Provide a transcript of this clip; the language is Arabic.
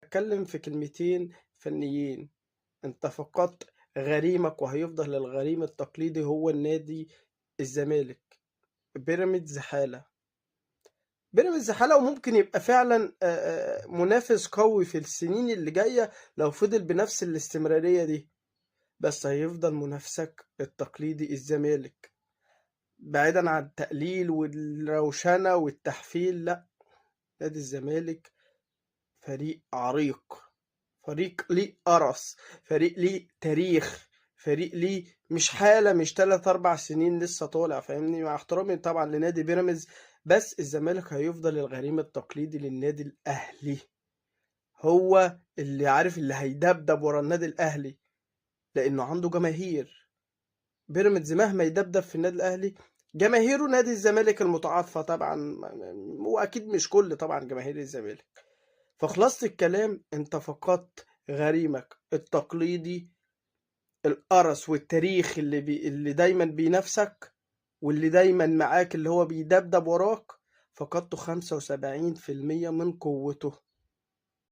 هتكلم في كلمتين فنيين. انت فقدت غريمك وهيفضل الغريم التقليدي هو النادي الزمالك. بيراميدز حالة، بيراميدز حالة، وممكن يبقى فعلا منافس قوي في السنين اللي جاية لو فضل بنفس الاستمرارية دي، بس هيفضل منافسك التقليدي الزمالك. بعيدا عن التقليل والروشنة والتحفيل، لا، نادي الزمالك فريق عريق، فريق ليه قرص، فريق ليه تاريخ، فريق ليه مش حالة، مش 3 4 سنين لسه طالع، فاهمني؟ مع احترامي طبعا لنادي بيراميدز، بس الزمالك هيفضل الغريم التقليدي للنادي الأهلي، هو اللي عارف اللي هيدبدب ورا النادي الأهلي لأنه عنده جماهير. بيراميدز مهما يدبدب في النادي الأهلي، جماهيره نادي الزمالك المتعاطفة طبعا، وأكيد مش كل طبعا جماهير الزمالك. فخلاصة الكلام، انت فقدت غريمك التقليدي، القرص والتاريخ اللي دايما بينافسك واللي دايما معاك، اللي هو بيدبدب وراك، فقدته 75% من قوته.